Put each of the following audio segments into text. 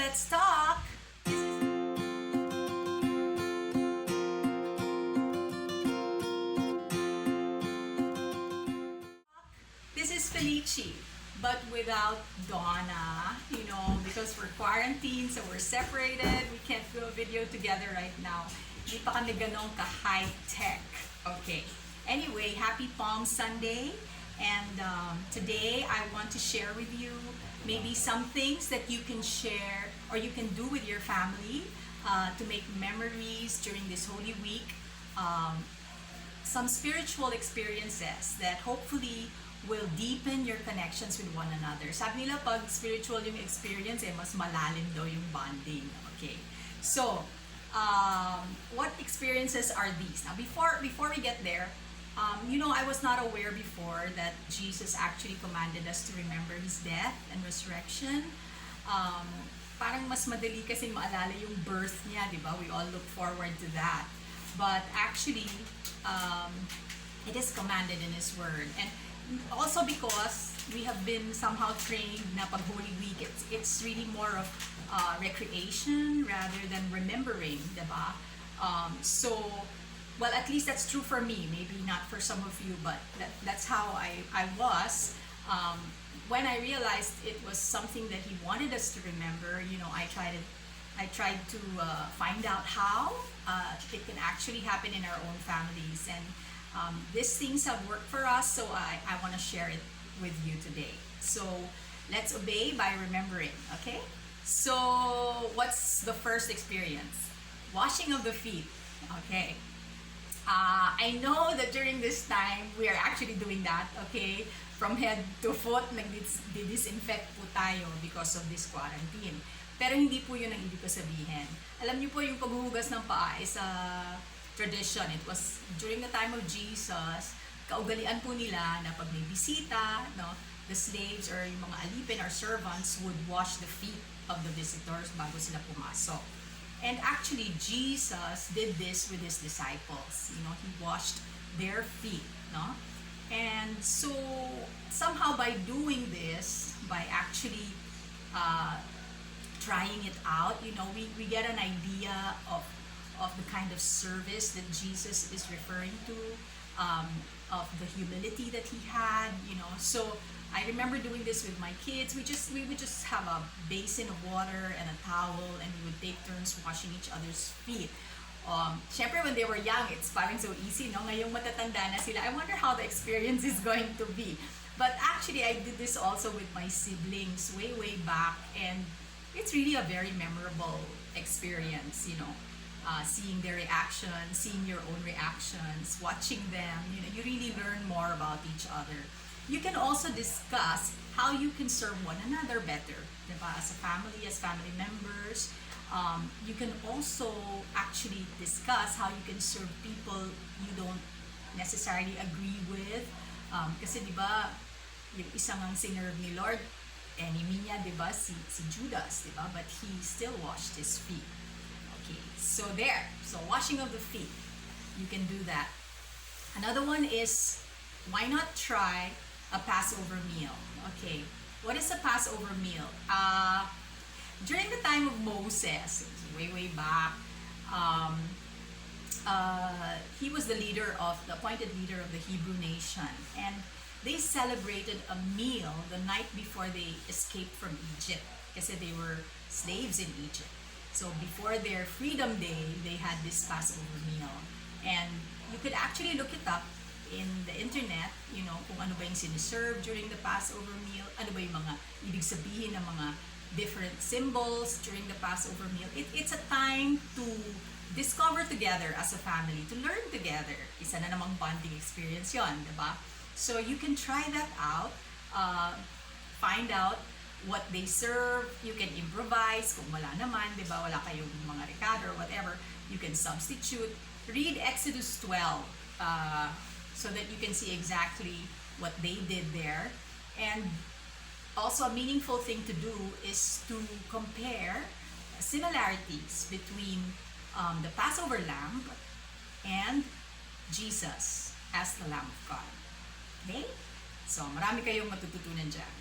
let's talk! This is Felici, but without Donna, because we're quarantined, so we're separated. We can't do a video together right now. Hindi pa kami ganong ka-high-tech. Okay. Anyway, happy Palm Sunday. And today I want to share with you maybe some things that you can share or you can do with your family to make memories during this Holy Week. Some spiritual experiences that hopefully will deepen your connections with one another. Sabi nila pag spiritual yung experience, mas malalim daw yung bonding. Okay. So, what experiences are these? Now, before we get there, I was not aware before that Jesus actually commanded us to remember His death and resurrection. Parang mas madali kasi maalala yung birth niya, di ba? We all look forward to that. But actually, it is commanded in His Word. And also because we have been somehow trained na pag Holy Week, it's really more of recreation rather than remembering, di ba? Well, at least that's true for me. Maybe not for some of you, but that's how I was. When I realized it was something that He wanted us to remember, I tried to find out how it can actually happen in our own families. And these things have worked for us, so I want to share it with you today. So let's obey by remembering, okay? So what's the first experience? Washing of the feet, okay? I know that during this time, we are actually doing that, okay? From head to foot, nag-disinfect po tayo because of this quarantine. Pero hindi po yun ang ibig ko sabihin. Alam niyo po yung paghuhugas ng paa is a tradition. It was during the time of Jesus, kaugalian po nila na pag may bisita, the slaves or yung mga alipin or servants would wash the feet of the visitors bago sila pumasok. And actually, Jesus did this with His disciples. He washed their feet, no? And so, somehow by doing this, by actually trying it out, we get an idea of the kind of service that Jesus is referring to, of the humility that He had, So, I remember doing this with my kids. We would just have a basin of water and a towel, and we would take turns washing each other's feet. Syempre, when they were young, it's parang so easy, no? Ngayong matatanda na sila, I wonder how the experience is going to be. But actually, I did this also with my siblings way back, and it's really a very memorable experience, seeing their reactions, seeing your own reactions, watching them. You really learn more about each other. You can also discuss how you can serve one another better, diba? As a family, as family members. You can also actually discuss how you can serve people you don't necessarily agree with. Kasi diba, yung isang ang sinerve ni Lord, enemy niya, diba, si Judas, diba? But He still washed his feet. Okay, so there. So washing of the feet, you can do that. Another one is, why not try a Passover meal? Okay, what is a Passover meal? During the time of Moses, way back, he was the appointed leader of the Hebrew nation, and they celebrated a meal the night before they escaped from Egypt, kasi they were slaves in Egypt. So before their freedom day, they had this Passover meal, and you could actually look it up in the internet, kung ano ba yung siniserve during the Passover meal, ano ba yung mga ibig sabihin ng mga different symbols during the Passover meal. It's a time to discover together as a family, to learn together. Isa na namang bonding experience yon, diba? So you can try that out, find out what they serve, you can improvise, kung wala naman, diba, wala kayong mga recado or whatever, you can substitute. Read Exodus 12, so that you can see exactly what they did there. And also a meaningful thing to do is to compare similarities between the Passover lamb and Jesus as the Lamb of God. Okay? So, marami kayong matututunan dyan.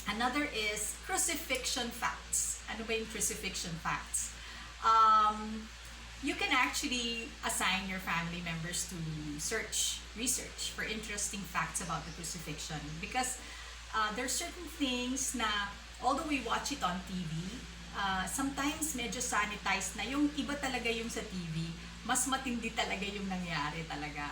Another is crucifixion facts. Ano ba yung crucifixion facts? Um, you can actually assign your family members to research for interesting facts about the crucifixion, because there are certain things na although we watch it on TV, sometimes medyo sanitized na. Yung iba talaga yung sa TV, mas matindi talaga yung nangyari talaga.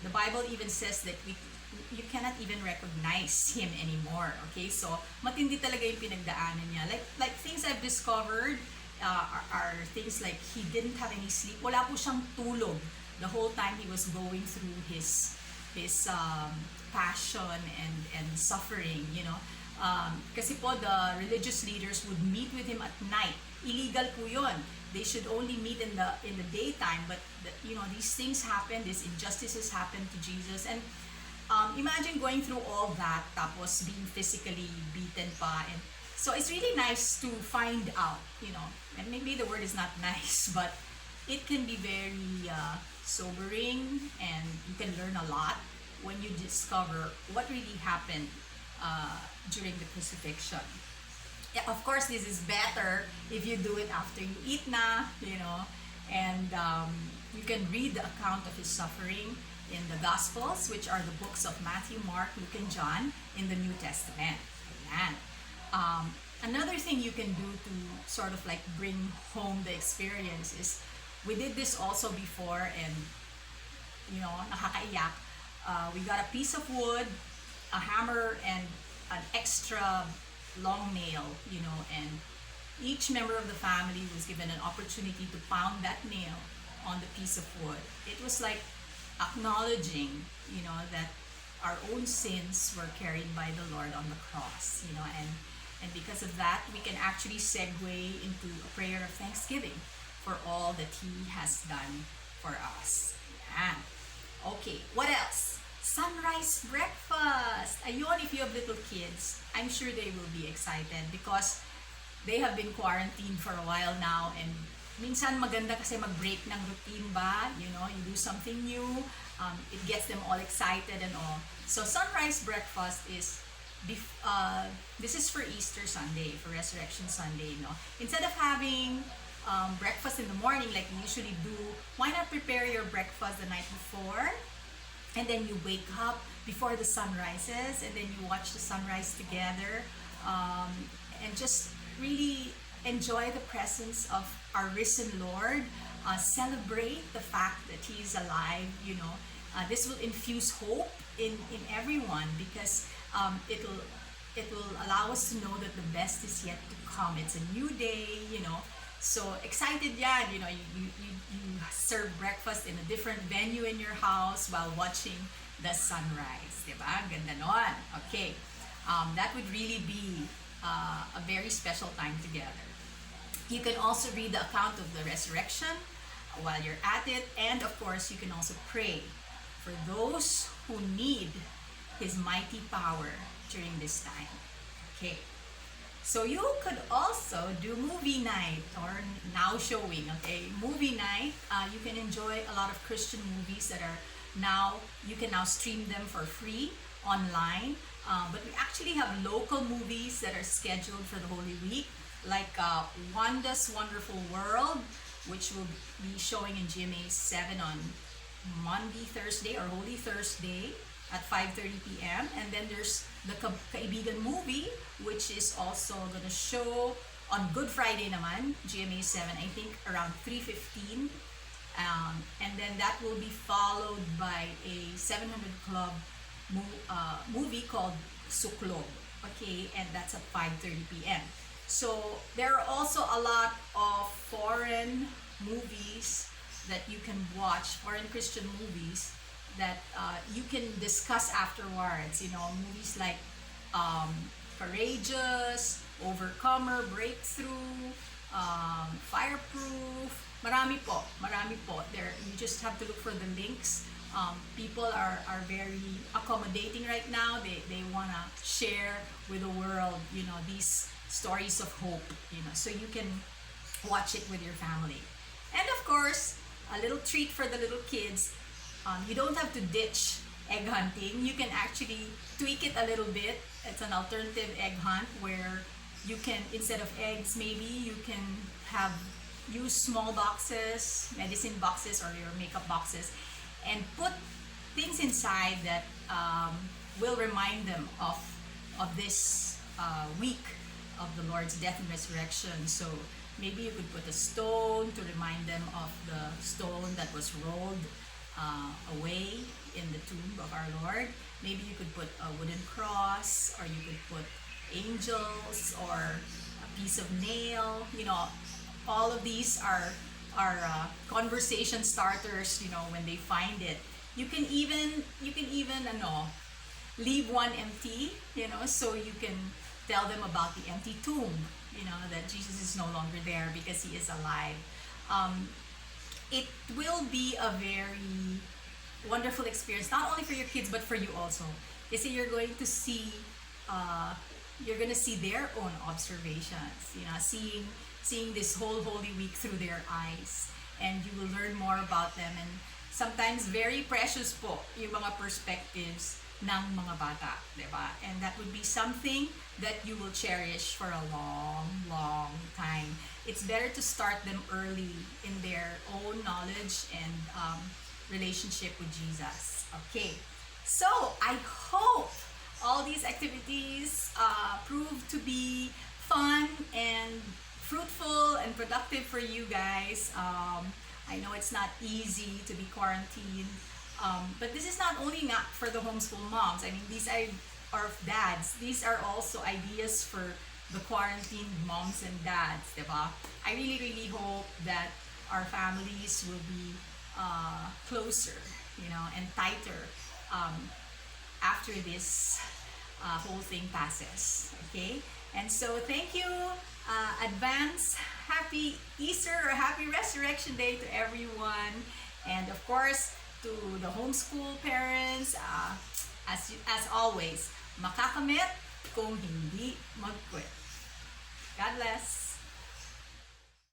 The Bible even says that you cannot even recognize him anymore. Okay, so matindi talaga yung pinagdaanan niya. Like things I've discovered are things like he didn't have any sleep. Wala po siyang tulog the whole time he was going through his passion and suffering. Kasi po the religious leaders would meet with him at night. Illegal po yun. They should only meet in the daytime, but these things happen, these injustices happen to Jesus. And imagine going through all that, tapos being physically beaten pa. And so it's really nice to find out, and maybe the word is not nice, but it can be very sobering, and you can learn a lot when you discover what really happened during the crucifixion. Yeah, of course, this is better if you do it after you eat na, and you can read the account of his suffering in the Gospels, which are the books of Matthew, Mark, Luke, and John in the New Testament. Ayan. Another thing you can do to sort of like bring home the experience is, we did this also before, and nakakaiyak. We got a piece of wood, a hammer, and an extra long nail, and each member of the family was given an opportunity to pound that nail on the piece of wood. It was like acknowledging, that our own sins were carried by the Lord on the cross, and because of that, we can actually segue into a prayer of thanksgiving for all that He has done for us. Yan. Okay, what else? Sunrise breakfast. Ayun, if you have little kids, I'm sure they will be excited because they have been quarantined for a while now, and minsan maganda kasi mag-break ng routine ba, you do something new, it gets them all excited and all. So sunrise breakfast is this is for Easter Sunday, for Resurrection Sunday, Instead of having breakfast in the morning like we usually do, why not prepare your breakfast the night before? And then you wake up before the sun rises, and then you watch the sunrise together, and just really enjoy the presence of our risen Lord. Celebrate the fact that He is alive. This will infuse hope in everyone, because it will allow us to know that the best is yet to come. It's a new day. So excited yan, you serve breakfast in a different venue in your house while watching the sunrise, diba? Ganda nun. Okay, that would really be a very special time together. You can also read the account of the resurrection while you're at it, and of course, you can also pray for those who need His mighty power during this time. Okay. So you could also do movie night, or now showing, okay? Movie night, you can enjoy a lot of Christian movies that are you can now stream them for free online. But we actually have local movies that are scheduled for the Holy Week, like Wanda's Wonderful World, which will be showing in GMA 7 on Monday, Thursday, or Holy Thursday at 5:30 p.m. And then there's the Kaibigan movie, which is also gonna show on Good Friday naman, GMA 7, I think around 3:15. And then that will be followed by a 700 Club movie called Suklog. Okay, and that's at 5:30 p.m. So there are also a lot of foreign movies that you can watch, foreign Christian movies that you can discuss afterwards. Movies like Courageous, Overcomer, Breakthrough, Fireproof. Marami po. There, you just have to look for the links. People are very accommodating right now. They want to share with the world, these stories of hope, so you can watch it with your family. And of course, a little treat for the little kids. You don't have to ditch egg hunting, you can actually tweak it a little bit. It's an alternative egg hunt where you can, instead of eggs, maybe you can have use small boxes, medicine boxes, or your makeup boxes, and put things inside that will remind them of this week of the Lord's death and resurrection. So maybe you could put a stone to remind them of the stone that was rolled away in the tomb of our Lord. Maybe you could put a wooden cross, or you could put angels, or a piece of nail. You know, all of these are conversation starters. You know, when they find it, you can even leave one empty. You know, so you can tell them about the empty tomb. You know, that Jesus is no longer there because he is alive. It will be a very wonderful experience, not only for your kids but for you also. Kasi you're gonna see their own observations. You know, seeing this whole Holy Week through their eyes, and you will learn more about them. And sometimes very precious po yung mga perspectives ng mga bata, di ba? And that would be something that you will cherish for a long, long time. It's better to start them early in their own knowledge and relationship with Jesus. Okay, so I hope all these activities prove to be fun and fruitful and productive for you guys. I know it's not easy to be quarantined, but this is not only not for the homeschool moms. I mean, these are dads. These are also ideas for the quarantined moms and dads, diba? I really, really hope that our families will be closer, you know, and tighter after this whole thing passes. Okay, and so thank you, advance happy Easter or happy Resurrection Day to everyone, and of course to the homeschool parents. As always, makakamit kung hindi mag-quit. God bless.